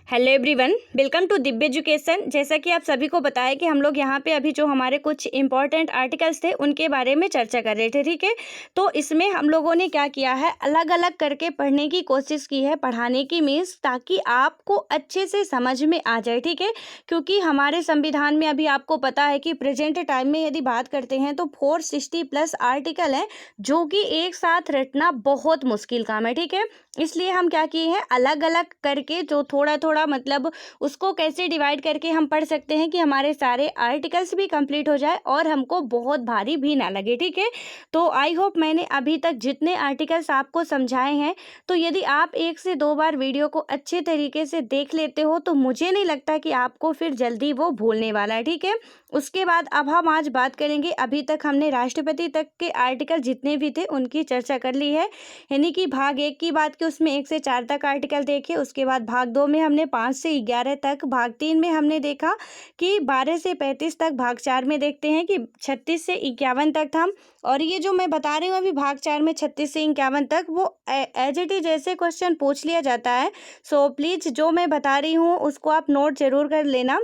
Hello everyone, welcome to Divya education. जैसा कि आप सभी को पता है कि हम लोग यहाँ पे अभी जो हमारे कुछ इंपॉर्टेंट आर्टिकल्स थे उनके बारे में चर्चा कर रहे थे, ठीक है। तो इसमें हम लोगों ने क्या किया है, अलग अलग करके पढ़ने की कोशिश की है, पढ़ाने की मीन्स, ताकि आपको अच्छे से समझ में आ जाए, ठीक है। क्योंकि हमारे संविधान में अभी आपको पता है कि प्रेजेंट टाइम में यदि बात करते हैं तो 460+ आर्टिकल हैं, जो कि एक साथ रटना बहुत मुश्किल काम है, ठीक है। इसलिए हम क्या किए हैं, अलग अलग करके जो थोड़ा थोड़ा मतलब उसको कैसे डिवाइड करके हम पढ़ सकते हैं कि हमारे सारे आर्टिकल्स भी कंप्लीट हो जाए और हमको बहुत भारी भी ना लगे, ठीक है। तो आई होप मैंने अभी तक जितने आर्टिकल्स आपको समझाए हैं, तो यदि आप 1 से 2 बार वीडियो को अच्छे तरीके से देख लेते हो तो मुझे नहीं लगता कि आपको फिर जल्दी वो भूलने वाला है, ठीक है। उसके बाद अब हम आज बात करेंगे, अभी तक हमने राष्ट्रपति तक के आर्टिकल जितने भी थे उनकी चर्चा कर ली है, यानी कि भाग 1 की बात की उसमें 1 से 4 तक आर्टिकल देखे। उसके बाद भाग 2 में हमने 5 से 11 तक, भाग 3 में हमने देखा कि 12 से 35 तक, भाग 4 में देखते हैं कि 36 से 51 तक था। और ये जो मैं बता रही हूँ अभी भाग 4 में 36 से 51 तक, वो एज इट इज ऐसे क्वेश्चन पूछ लिया जाता है। सो प्लीज़ जो मैं बता रही हूँ उसको आप नोट जरूर कर लेना,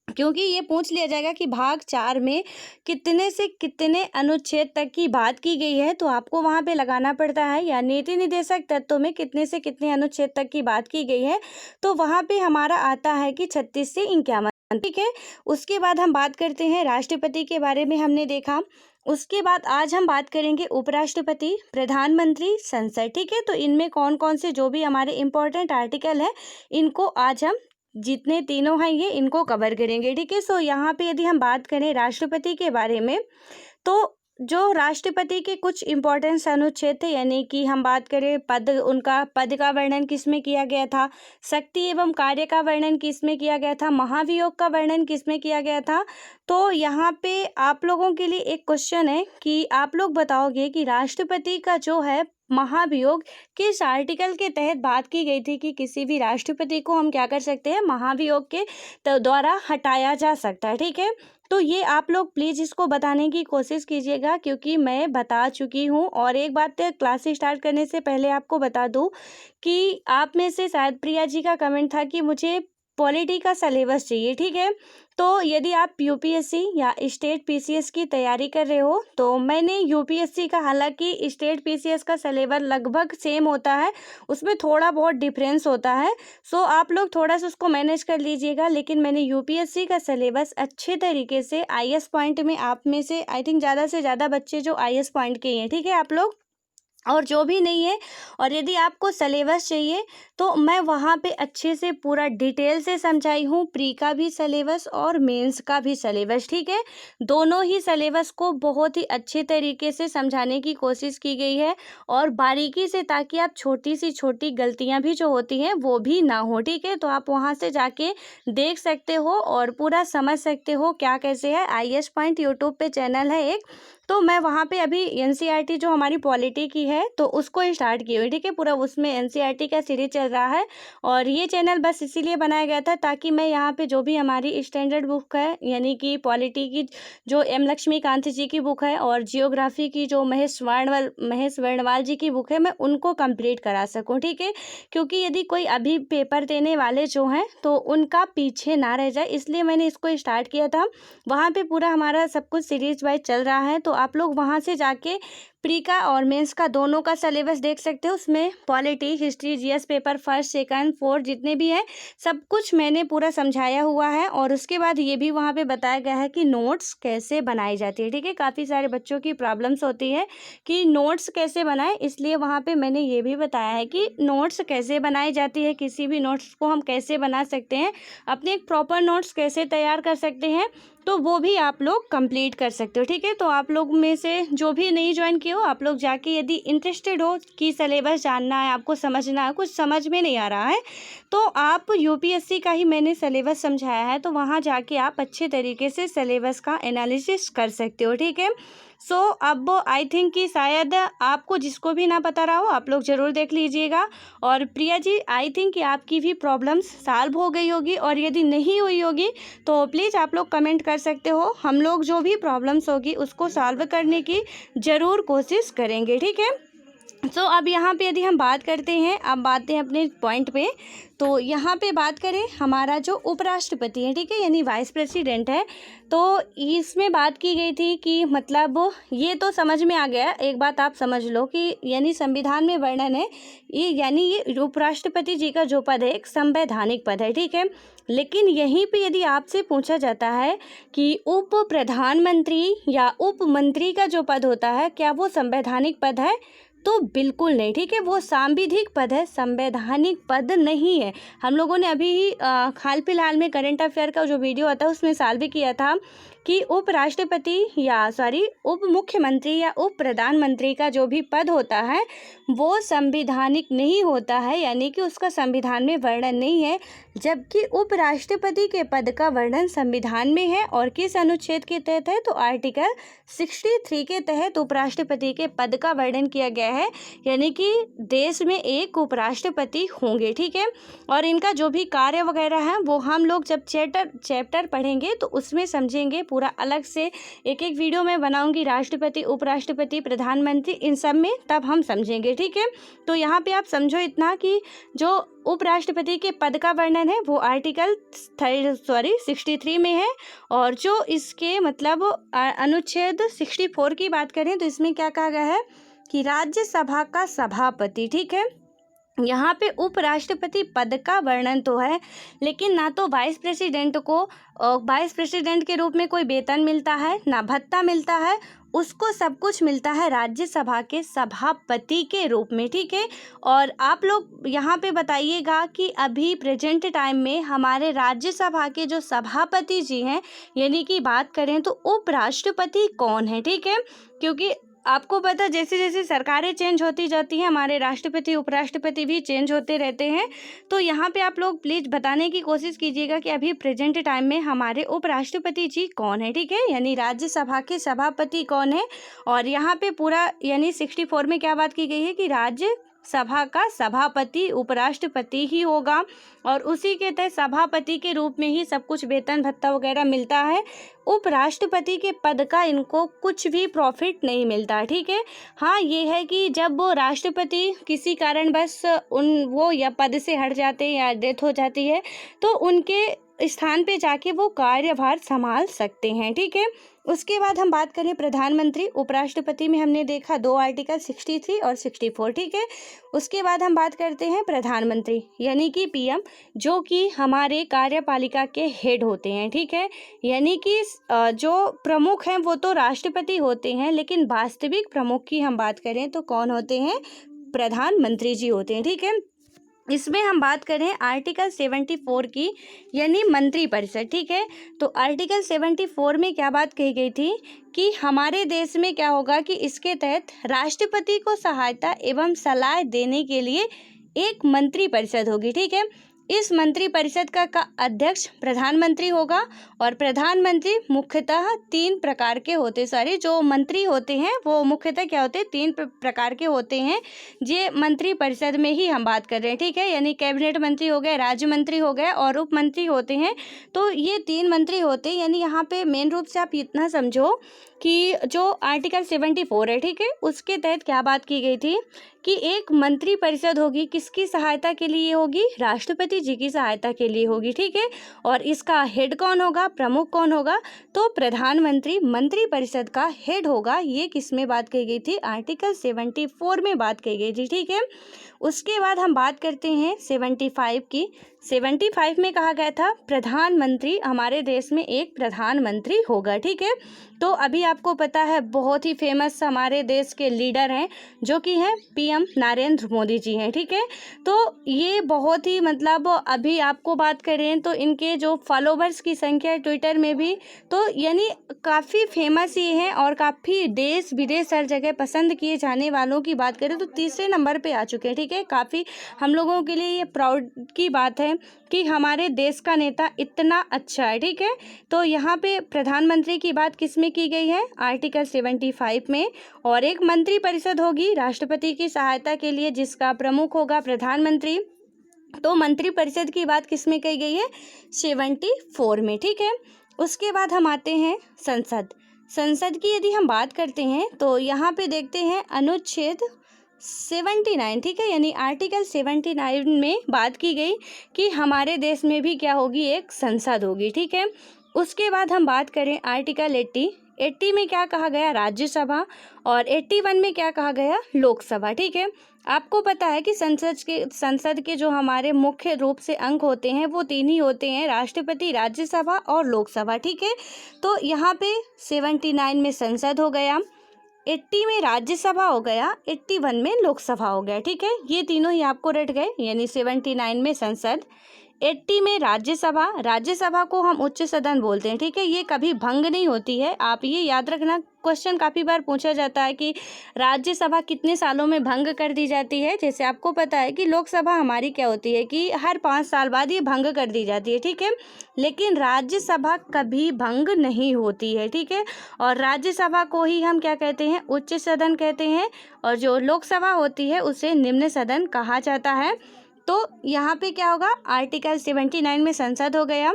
क्योंकि ये पूछ लिया जाएगा कि भाग 4 में कितने से कितने अनुच्छेद तक की बात की गई है, तो आपको वहाँ पे लगाना पड़ता है, या नीति निर्देशक तत्वों में कितने से कितने अनुच्छेद तक की बात की गई है, तो वहाँ पे हमारा आता है कि 36 से 51, ठीक है। उसके बाद हम बात करते हैं राष्ट्रपति के बारे में, हमने देखा। उसके बाद आज हम बात करेंगे उपराष्ट्रपति, प्रधानमंत्री, संसद, ठीक है। तो इनमें कौन कौन से जो भी हमारे इंपॉर्टेंट आर्टिकल हैं, इनको आज हम जितने तीनों हैं ये इनको कवर करेंगे, ठीक है। सो यहाँ पे यदि हम बात करें राष्ट्रपति के बारे में, तो जो राष्ट्रपति के कुछ इंपॉर्टेंस अनुच्छेद थे, यानी कि हम बात करें पद, उनका पद का वर्णन किस में किया गया था, शक्ति एवं कार्य का वर्णन किस में किया गया था, महाभियोग का वर्णन किस में किया गया था। तो यहाँ पे आप लोगों के लिए एक क्वेश्चन है कि आप लोग बताओगे कि राष्ट्रपति का जो है महाभियोग किस आर्टिकल के तहत बात की गई थी, कि किसी भी राष्ट्रपति को हम क्या कर सकते हैं, महाभियोग के द्वारा हटाया जा सकता है, ठीक है। तो ये आप लोग प्लीज़ इसको बताने की कोशिश कीजिएगा, क्योंकि मैं बता चुकी हूँ। और एक बात क्लास स्टार्ट करने से पहले आपको बता दूँ कि आप में से शायद प्रिया जी का कमेंट था कि मुझे पॉलिटी का सिलेबस चाहिए, ठीक है। तो यदि आप यूपीएससी या स्टेट पीसीएस की तैयारी कर रहे हो, तो मैंने यूपीएससी का, हालांकि स्टेट पीसीएस का सिलेबस लगभग सेम होता है, उसमें थोड़ा बहुत डिफरेंस होता है। सो आप लोग थोड़ा सा उसको मैनेज कर लीजिएगा। लेकिन मैंने यूपीएससी का सिलेबस अच्छे तरीके से आईएएस पॉइंट में, आप में से आई थिंक ज़्यादा से ज़्यादा बच्चे जो आईएएस पॉइंट के हैं, ठीक है आप लोग, और जो भी नहीं है, और यदि आपको सिलेबस चाहिए तो मैं वहाँ पे अच्छे से पूरा डिटेल से समझाई हूँ, प्री का भी सिलेबस और मेंस का भी सिलेबस, ठीक है। दोनों ही सिलेबस को बहुत ही अच्छे तरीके से समझाने की कोशिश की गई है, और बारीकी से, ताकि आप छोटी सी छोटी गलतियाँ भी जो होती हैं वो भी ना हो, ठीक है। तो आप वहाँ से जाके देख सकते हो और पूरा समझ सकते हो क्या कैसे है। आईएएस पॉइंट यूट्यूब पे चैनल है एक, तो मैं वहाँ पे अभी एनसीईआरटी जो हमारी पॉलिटी की है तो उसको स्टार्ट की हुई, ठीक है। पूरा उसमें एनसीईआरटी का सीरीज चल रहा है, और ये चैनल बस इसीलिए बनाया गया था ताकि मैं यहाँ पे जो भी हमारी स्टैंडर्ड बुक है, यानी कि की जो एम लक्ष्मीकांत जी की बुक है, और जियोग्राफी की जो महेश वर्णवाल जी की बुक है, मैं उनको कंप्लीट करा सकूँ, ठीक है। क्योंकि यदि कोई अभी पेपर देने वाले जो हैं तो उनका पीछे ना रह जाए, इसलिए मैंने इसको स्टार्ट किया था। वहाँ पे पूरा हमारा सब कुछ सीरीज वाइज चल रहा है, तो आप लोग वहाँ से जाके प्री का और मेंस का दोनों का सिलेबस देख सकते हो। उसमें polity, history, GS paper first, second, fourth जितने भी हैं सब कुछ मैंने पूरा समझाया हुआ है। और उसके बाद ये भी वहाँ पे बताया गया है कि नोट्स कैसे बनाई जाती है, ठीक है। काफ़ी सारे बच्चों की प्रॉब्लम्स होती है कि नोट्स कैसे बनाएं, इसलिए वहाँ पे मैंने ये भी बताया है कि नोट्स कैसे बनाई जाती है, किसी भी नोट्स को हम कैसे बना सकते हैं, अपने एक प्रॉपर नोट्स कैसे तैयार कर सकते हैं, तो वो भी आप लोग कंप्लीट कर सकते हो, ठीक है। तो आप लोग में से जो भी नहीं ज्वाइन किए हो, आप लोग जाके यदि इंटरेस्टेड हो कि सिलेबस जानना है, आपको समझना है, कुछ समझ में नहीं आ रहा है, तो आप यूपीएससी का ही मैंने सिलेबस समझाया है, तो वहाँ जाके आप अच्छे तरीके से सिलेबस का एनालिसिस कर सकते हो, ठीक है। सो अब आई थिंक कि शायद आपको जिसको भी ना पता रहा हो आप लोग ज़रूर देख लीजिएगा। और प्रिया जी, आई थिंक कि आपकी भी प्रॉब्लम्स सॉल्व हो गई होगी, और यदि नहीं हुई होगी तो प्लीज़ आप लोग कमेंट कर सकते हो। हम लोग जो भी प्रॉब्लम्स होगी उसको सॉल्व करने की ज़रूर कोशिश करेंगे, ठीक है। अब यहाँ पे यदि हम बात करते हैं, अब आते हैं अपने पॉइंट पे। तो यहाँ पे बात करें हमारा जो उपराष्ट्रपति है, ठीक है, यानी वाइस प्रेसिडेंट है, तो इसमें बात की गई थी कि मतलब ये तो समझ में आ गया। एक बात आप समझ लो कि यानी संविधान में वर्णन है ये, यानी ये उपराष्ट्रपति जी का जो पद है एक संवैधानिक पद है, ठीक है। लेकिन यहीं पे यदि आपसे पूछा जाता है कि उप प्रधानमंत्री या उप मंत्री का जो पद होता है क्या वो संवैधानिक पद है, तो बिल्कुल नहीं, ठीक है, वो सांविधिक पद है, संवैधानिक पद नहीं है। हम लोगों ने अभी हाल फिलहाल में करंट अफेयर का जो वीडियो आता है उसमें सवाल भी किया था कि उप मुख्यमंत्री या उप प्रधानमंत्री का जो भी पद होता है वो संविधानिक नहीं होता है, यानी कि उसका संविधान में वर्णन नहीं है, जबकि उपराष्ट्रपति के पद का वर्णन संविधान में है। और किस अनुच्छेद के तहत है, तो आर्टिकल 63 के तहत उपराष्ट्रपति के पद का वर्णन किया गया है, यानी कि देश में एक उपराष्ट्रपति होंगे, ठीक है। और इनका जो भी कार्य वगैरह है वो हम लोग जब चैप्टर पढ़ेंगे तो उसमें समझेंगे पूरा अलग से। एक एक वीडियो में बनाऊंगी राष्ट्रपति, उपराष्ट्रपति, प्रधानमंत्री, इन सब में तब हम समझेंगे, ठीक है। तो यहाँ पे आप समझो इतना कि जो उपराष्ट्रपति के पद का वर्णन है वो आर्टिकल 63 में है। और जो इसके मतलब अनुच्छेद 64 की बात करें तो इसमें क्या कहा गया है कि राज्यसभा का सभापति, ठीक है, यहाँ पे उपराष्ट्रपति पद का वर्णन तो है, लेकिन ना तो वाइस प्रेसिडेंट को वाइस प्रेसिडेंट के रूप में कोई वेतन मिलता है, ना भत्ता मिलता है, उसको सब कुछ मिलता है राज्यसभा के सभापति के रूप में, ठीक है। और आप लोग यहाँ पे बताइएगा कि अभी प्रेजेंट टाइम में हमारे राज्यसभा के जो सभापति जी हैं, यानी कि बात करें तो उपराष्ट्रपति कौन है, ठीक है। क्योंकि आपको पता जैसे जैसे सरकारें चेंज होती जाती हैं हमारे राष्ट्रपति उपराष्ट्रपति भी चेंज होते रहते हैं। तो यहाँ पे आप लोग प्लीज़ बताने की कोशिश कीजिएगा कि अभी प्रेजेंट टाइम में हमारे उपराष्ट्रपति जी कौन है, ठीक है, यानी राज्यसभा के सभापति कौन है। और यहाँ पे पूरा यानी 64 में क्या बात की गई है कि राज्यसभा का सभापति उपराष्ट्रपति ही होगा, और उसी के तहत सभापति के रूप में ही सब कुछ वेतन भत्ता वगैरह मिलता है। उपराष्ट्रपति के पद का इनको कुछ भी प्रॉफिट नहीं मिलता, ठीक है। हाँ, ये है कि जब वो राष्ट्रपति किसी कारणवश वो या पद से हट जाते हैं या डेथ हो जाती है तो उनके स्थान पे जाके वो कार्यभार संभाल सकते हैं, ठीक है। उसके बाद हम बात करें प्रधानमंत्री उपराष्ट्रपति में हमने देखा 2 आर्टिकल 63 और 64, ठीक है। उसके बाद हम बात करते हैं प्रधानमंत्री यानी कि पीएम, जो कि हमारे कार्यपालिका के हेड होते हैं, ठीक है। यानी कि जो प्रमुख हैं वो तो राष्ट्रपति होते हैं, लेकिन वास्तविक प्रमुख की हम बात करें तो कौन होते हैं, प्रधानमंत्री जी होते हैं, ठीक है। इसमें हम बात करें आर्टिकल 74 की, यानी मंत्रिपरिषद, ठीक है। तो आर्टिकल 74 में क्या बात कही गई थी कि हमारे देश में क्या होगा कि इसके तहत राष्ट्रपति को सहायता एवं सलाह देने के लिए एक मंत्रिपरिषद होगी, ठीक है। इस मंत्रिपरिषद का अध्यक्ष प्रधानमंत्री होगा, और प्रधानमंत्री मुख्यतः 3 प्रकार के होते, जो मंत्री होते हैं वो मुख्यतः क्या होते हैं, 3 प्रकार के होते हैं। ये मंत्रिपरिषद में ही हम बात कर रहे हैं, ठीक है, यानी कैबिनेट मंत्री हो गए, राज्य मंत्री हो गए और उप मंत्री होते हैं। तो ये 3 मंत्री होते हैं, यानी यहाँ पे मेन रूप से आप इतना समझो कि जो आर्टिकल 74 है, ठीक है, उसके तहत क्या बात की गई थी कि एक मंत्री परिषद होगी, किसकी सहायता के लिए होगी, राष्ट्रपति जी की सहायता के लिए होगी, ठीक है। और इसका हेड कौन होगा, प्रमुख कौन होगा, तो प्रधानमंत्री मंत्री परिषद का हेड होगा। ये किस में बात कही गई थी, आर्टिकल 74 में बात कही गई थी, ठीक है। उसके बाद हम बात करते हैं 75 की। 75 में कहा गया था प्रधानमंत्री, हमारे देश में एक प्रधानमंत्री होगा, ठीक है। तो अभी आपको पता है बहुत ही फेमस हमारे देश के लीडर हैं जो कि हैं पीएम नरेंद्र मोदी जी हैं, ठीक है। तो ये बहुत ही मतलब अभी आपको बात करें तो इनके जो फॉलोवर्स की संख्या ट्विटर में भी तो यानी काफ़ी फेमस ये हैं, और काफ़ी देश विदेश हर जगह पसंद किए जाने वालों की बात करें तो तीसरे नंबर पे आ चुके हैं, ठीक है। काफ़ी हम लोगों के लिए ये प्राउड की बात है कि हमारे देश का नेता इतना अच्छा है, ठीक है। तो यहाँ पे प्रधानमंत्री की बात किस में की गई है, आर्टिकल 75 में। और एक मंत्री परिषद होगी राष्ट्रपति की सहायता के लिए, जिसका प्रमुख होगा प्रधानमंत्री। तो मंत्री परिषद की बात किस में कही गई है, 74 में, ठीक है। उसके बाद हम आते हैं संसद की यदि हम बात करते हैं तो यहाँ पे देखते हैं अनुच्छेद 79, ठीक है, यानी आर्टिकल 79 में बात की गई कि हमारे देश में भी क्या होगी, एक संसद होगी, ठीक है। उसके बाद हम बात करें आर्टिकल 80 में क्या कहा गया, राज्यसभा, और 81 में क्या कहा गया, लोकसभा, ठीक है। आपको पता है कि संसद के जो हमारे मुख्य रूप से अंग होते हैं वो 3 ही होते हैं, राष्ट्रपति, राज्यसभा और लोकसभा, ठीक है। तो यहाँ पे 79 में संसद हो गया, 80 में राज्यसभा हो गया, 81 में लोकसभा हो गया, ठीक है। ये तीनों ही आपको रट गए, यानी 79 में संसद, 80 में राज्यसभा, राज्यसभा को हम उच्च सदन बोलते हैं, ठीक है। ये कभी भंग नहीं होती है, आप ये याद रखना। क्वेश्चन काफ़ी बार पूछा जाता है कि राज्यसभा कितने सालों में भंग कर दी जाती है। जैसे आपको पता है कि लोकसभा हमारी क्या होती है कि हर 5 साल बाद ये भंग कर दी जाती है, ठीक है। लेकिन राज्यसभा कभी भंग नहीं होती है, ठीक है। और राज्यसभा को ही हम क्या कहते हैं, उच्च सदन कहते हैं, और जो लोकसभा होती है उसे निम्न सदन कहा जाता है। तो यहाँ पे क्या होगा, आर्टिकल 79 में संसद हो गया।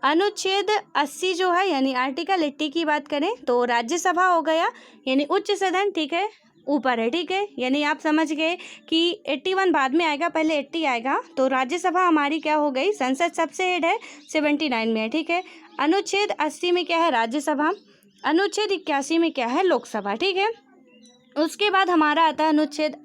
अनुच्छेद 80 जो है, यानी आर्टिकल 80 की बात करें तो राज्यसभा हो गया, यानी उच्च सदन, ठीक है, ऊपर है, ठीक है। यानी आप समझ गए कि 81 बाद में आएगा, पहले 80 आएगा। तो राज्यसभा हमारी क्या हो गई, संसद सबसे हेड है, 79 में है, ठीक है। अनुच्छेद 80 में क्या है, राज्यसभा। अनुच्छेद 81 में क्या है, लोकसभा, ठीक है। उसके बाद हमारा आता है अनुच्छेद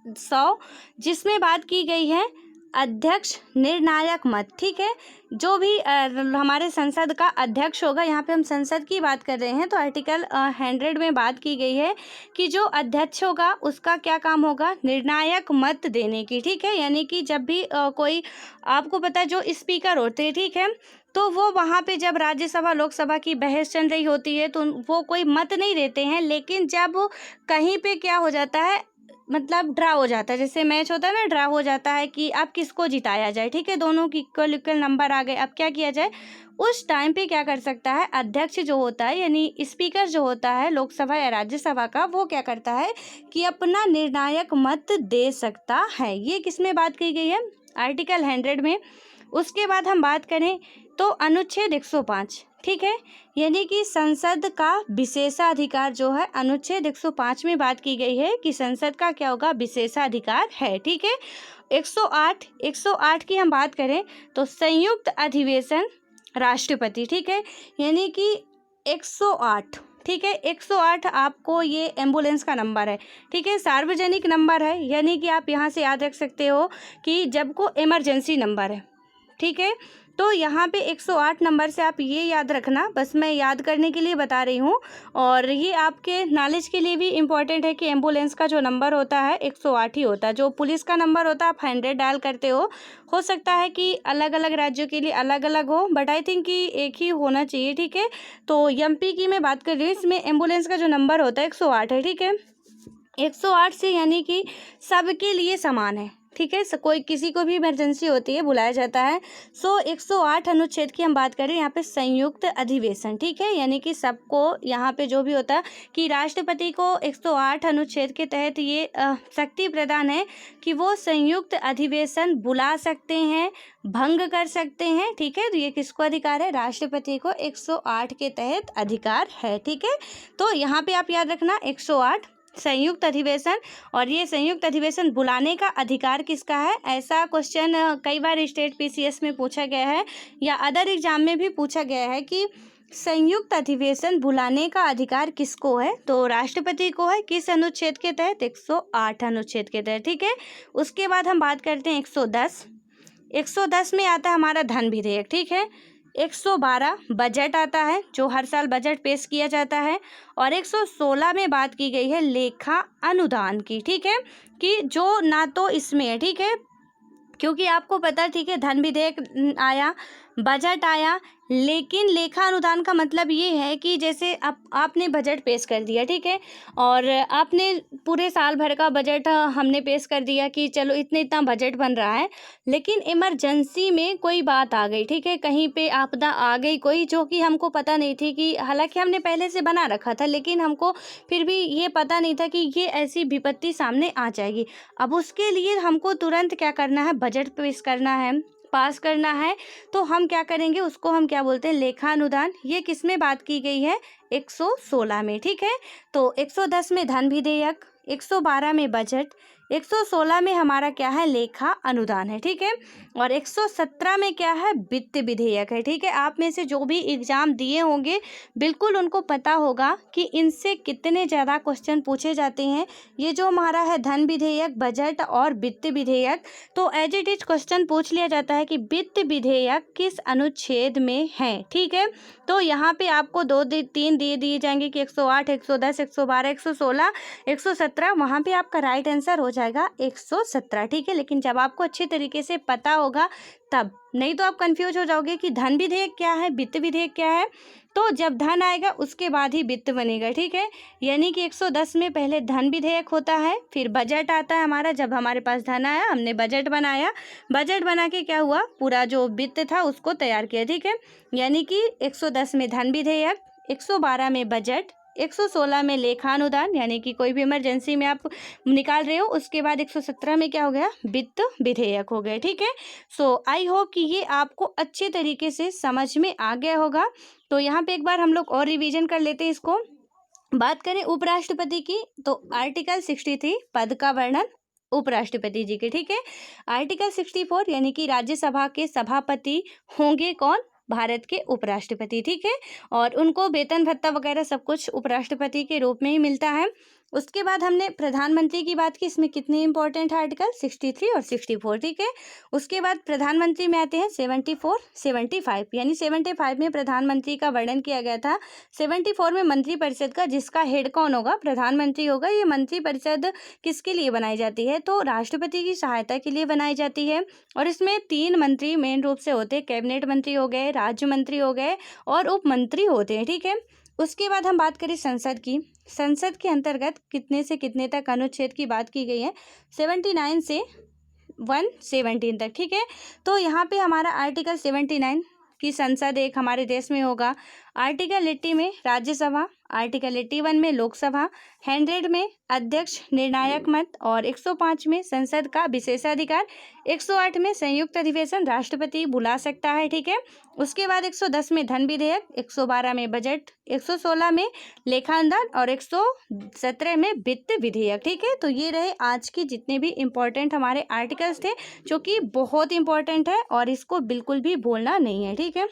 100, जिसमें बात की गई है अध्यक्ष निर्णायक मत, ठीक है। जो भी हमारे संसद का अध्यक्ष होगा, यहाँ पे हम संसद की बात कर रहे हैं, तो आर्टिकल 100 में बात की गई है कि जो अध्यक्ष होगा उसका क्या काम होगा, निर्णायक मत देने की, ठीक है। यानी कि जब भी कोई, आपको पता है जो स्पीकर होते हैं, ठीक है, तो वो वहाँ पे जब राज्यसभा लोकसभा की बहस चल रही होती है तो वो कोई मत नहीं देते हैं, लेकिन जब कहीं पे क्या हो जाता है, मतलब ड्रा हो जाता है, जैसे मैच होता है ना, ड्रा हो जाता है कि अब किसको जिताया जाए, ठीक है, दोनों की इक्वल इक्वल नंबर आ गए, अब क्या किया जाए, उस टाइम पे क्या कर सकता है, अध्यक्ष जो होता है, यानी स्पीकर जो होता है लोकसभा या राज्यसभा का, वो क्या करता है कि अपना निर्णायक मत दे सकता है। ये किस में बात की गई है, आर्टिकल 100 में। उसके बाद हम बात करें तो अनुच्छेद 105, ठीक है, यानी कि संसद का विशेषाधिकार जो है, अनुच्छेद 105 में बात की गई है कि संसद का क्या होगा, विशेषाधिकार है, ठीक है। 108 की हम बात करें तो संयुक्त अधिवेशन राष्ट्रपति, ठीक है, यानी कि 108, ठीक है, 108 आपको ये एम्बुलेंस का नंबर है, ठीक है, सार्वजनिक नंबर है, यानी कि आप यहाँ से याद रख सकते हो कि जब को इमरजेंसी नंबर है, ठीक है। तो यहाँ पे 108 नंबर से आप ये याद रखना, बस मैं याद करने के लिए बता रही हूँ, और ये आपके नॉलेज के लिए भी इम्पॉर्टेंट है कि एम्बुलेंस का जो नंबर होता है 108 ही होता है। जो पुलिस का नंबर होता है आप 100 डायल करते हो सकता है कि अलग अलग राज्यों के लिए अलग अलग हो, बट आई थिंक कि एक ही होना चाहिए, ठीक है। तो एमपी की मैं बात कर रही हूँ, इसमें एम्बुलेंस का जो नंबर होता है 108 है, ठीक है। 108 से यानी कि सबके लिए समान है, ठीक है, कोई किसी को भी इमरजेंसी होती है बुलाया जाता है। 108 अनुच्छेद की हम बात करें, यहाँ पे संयुक्त अधिवेशन, ठीक है, यानी कि सबको यहाँ पे जो भी होता है कि राष्ट्रपति को 108 अनुच्छेद के तहत ये शक्ति प्रदान है कि वो संयुक्त अधिवेशन बुला सकते हैं, भंग कर सकते हैं, ठीक है। तो ये किसको अधिकार है, राष्ट्रपति को 108 के तहत अधिकार है, ठीक है। तो यहाँ पे आप याद रखना 108 संयुक्त अधिवेशन, और ये संयुक्त अधिवेशन बुलाने का अधिकार किसका है, ऐसा क्वेश्चन कई बार स्टेट पीसीएस में पूछा गया है या अदर एग्जाम में भी पूछा गया है कि संयुक्त अधिवेशन बुलाने का अधिकार किसको है, तो राष्ट्रपति को है, किस अनुच्छेद के तहत, 108 अनुच्छेद के तहत, ठीक है। उसके बाद हम बात करते हैं 110 में आता है हमारा धन विधेयक, ठीक है। 112 बजट आता है, जो हर साल बजट पेश किया जाता है, और 116 में बात की गई है लेखा अनुदान की, ठीक है, कि जो ना तो इसमें है, ठीक है, क्योंकि आपको पता है, ठीक है, धन विधेयक आया, बजट आया, लेकिन लेखा अनुदान का मतलब ये है कि जैसे आपने बजट पेश कर दिया, ठीक है, और आपने पूरे साल भर का बजट हमने पेश कर दिया कि चलो इतना बजट बन रहा है, लेकिन इमरजेंसी में कोई बात आ गई, ठीक है, कहीं पे आपदा आ गई कोई, जो कि हमको पता नहीं थी, कि हालांकि हमने पहले से बना रखा था, लेकिन हमको फिर भी ये पता नहीं था कि ये ऐसी विपत्ति सामने आ जाएगी। अब उसके लिए हमको तुरंत क्या करना है, बजट पेश करना है, पास करना है, तो हम क्या करेंगे, उसको हम क्या बोलते हैं, लेखा अनुदान। ये किस में बात की गई है, 116 में, ठीक है। तो 110 में धन विधेयक, 112 में बजट, 116 में हमारा क्या है, लेखा अनुदान है, ठीक है, और 117 में क्या है, वित्त विधेयक है, ठीक है। आप में से जो भी एग्जाम दिए होंगे बिल्कुल उनको पता होगा कि इनसे कितने ज़्यादा क्वेश्चन पूछे जाते हैं। ये जो हमारा है धन विधेयक, बजट और वित्त विधेयक, तो एज इट इज क्वेश्चन पूछ लिया जाता है कि वित्त विधेयक किस अनुच्छेद में है, ठीक है। तो यहाँ पे आपको 2-3 दिए जाएंगे कि 108, 110, 112, 116, 117, वहाँ पे आपका राइट आंसर हो जाएगा 117, ठीक है। लेकिन जब आपको अच्छे तरीके से पता होगा तब, नहीं तो आप कंफ्यूज हो जाओगे कि धन विधेयक क्या है, वित्त विधेयक क्या है। तो जब धन आएगा उसके बाद ही वित्त बनेगा, ठीक है। यानी कि 110 में पहले धन विधेयक होता है, फिर बजट आता है हमारा। जब हमारे पास धन आया हमने बजट बनाया, बजट बना के क्या हुआ, पूरा जो वित्त था उसको तैयार किया, ठीक है। यानी कि 110 में धन विधेयक, 112 में बजट, 116 में लेखानुदान यानी कि कोई भी इमरजेंसी में आप निकाल रहे हो, उसके बाद 117 में क्या हो गया, वित्त विधेयक हो गया, ठीक है। सो आई होप कि ये आपको अच्छे तरीके से समझ में आ गया होगा। तो यहाँ पे एक बार हम लोग और रिवीजन कर लेते हैं इसको। बात करें उपराष्ट्रपति की, तो आर्टिकल 63 पद का वर्णन उपराष्ट्रपति जी के, ठीक है। आर्टिकल 64 यानी कि राज्यसभा के सभापति होंगे कौन, भारत के उपराष्ट्रपति, ठीक है। और उनको वेतन भत्ता वगैरह सब कुछ उपराष्ट्रपति के रूप में ही मिलता है। उसके बाद हमने प्रधानमंत्री की बात की, इसमें कितने इंपॉर्टेंट है आर्टिकल 63 और 64, ठीक है। उसके बाद प्रधानमंत्री में आते हैं 74, 75, यानी 75 में प्रधानमंत्री का वर्णन किया गया था, 74 में मंत्रिपरिषद का, जिसका हेड कौन होगा, प्रधानमंत्री होगा। ये मंत्रिपरिषद किसके लिए बनाई जाती है, तो राष्ट्रपति की सहायता के लिए बनाई जाती है। और इसमें 3 मंत्री मेन रूप से होते हैं, कैबिनेट मंत्री हो गए, राज्य मंत्री हो गए और उप मंत्री होते हैं, ठीक है। उसके बाद हम बात करें संसद की, संसद के अंतर्गत कितने से कितने तक अनुच्छेद की बात की गई है, 79 से 117 तक, ठीक है। तो यहाँ पे हमारा आर्टिकल 79 की संसद एक हमारे देश में होगा, आर्टिकल 80 में राज्यसभा, आर्टिकल 81 में लोकसभा, 100 में अध्यक्ष निर्णायक मत और 105 में संसद का विशेषाधिकार, 108 में संयुक्त अधिवेशन राष्ट्रपति बुला सकता है, ठीक है। उसके बाद 110 में धन विधेयक, 112 में बजट, 116 में लेखानुदान और 117 में वित्त विधेयक, ठीक है। तो ये रहे आज के जितने भी इम्पोर्टेंट हमारे आर्टिकल्स थे, जो कि बहुत इंपॉर्टेंट है और इसको बिल्कुल भी भूलना नहीं है, ठीक है।